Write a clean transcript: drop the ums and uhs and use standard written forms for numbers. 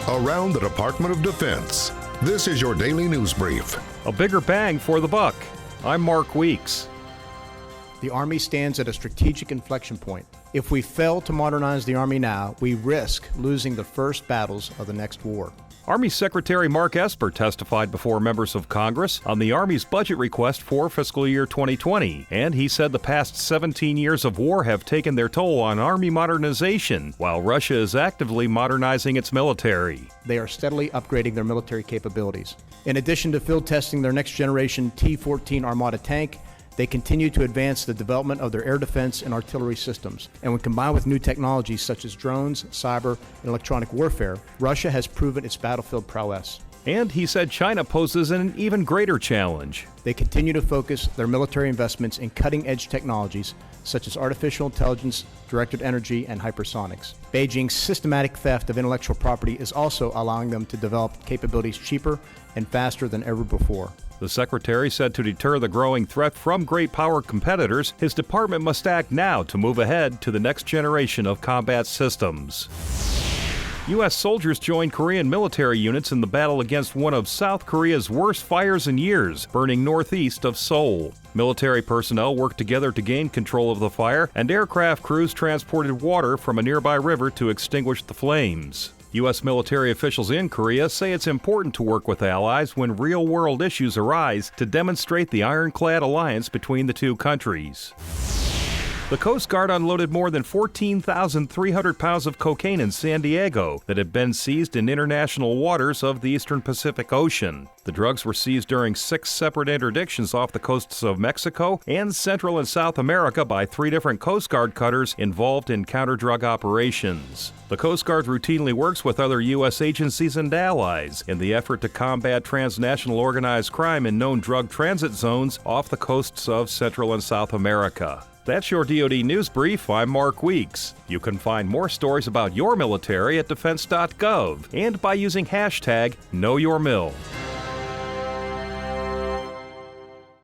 around the Department of Defense. This is your daily news brief. A bigger bang for the buck. I'm Mark Weeks. The Army stands at a strategic inflection point. If we fail to modernize the Army now, we risk losing the first battles of the next war. Army Secretary Mark Esper testified before members of Congress on the Army's budget request for fiscal year 2020, and he said the past 17 years of war have taken their toll on Army modernization, while Russia is actively modernizing its military. They are steadily upgrading their military capabilities. In addition to field testing their next-generation T-14 Armada tank, they continue to advance the development of their air defense and artillery systems. And when combined with new technologies such as drones, cyber, and electronic warfare, Russia has proven its battlefield prowess. And he said China poses an even greater challenge. They continue to focus their military investments in cutting-edge technologies such as artificial intelligence, directed energy, and hypersonics. Beijing's systematic theft of intellectual property is also allowing them to develop capabilities cheaper and faster than ever before. The Secretary said to deter the growing threat from great power competitors, his department must act now to move ahead to the next generation of combat systems. U.S. soldiers joined Korean military units in the battle against one of South Korea's worst fires in years, burning northeast of Seoul. Military personnel worked together to gain control of the fire, and aircraft crews transported water from a nearby river to extinguish the flames. U.S. military officials in Korea say it's important to work with allies when real-world issues arise to demonstrate the ironclad alliance between the two countries. The Coast Guard unloaded more than 14,300 pounds of cocaine in San Diego that had been seized in international waters of the eastern Pacific Ocean. The drugs were seized during 6 separate interdictions off the coasts of Mexico and Central and South America by 3 different Coast Guard cutters involved in counter-drug operations. The Coast Guard routinely works with other U.S. agencies and allies in the effort to combat transnational organized crime in known drug transit zones off the coasts of Central and South America. That's your DoD News Brief. I'm Mark Weeks. You can find more stories about your military at defense.gov and by using hashtag KnowYourMil.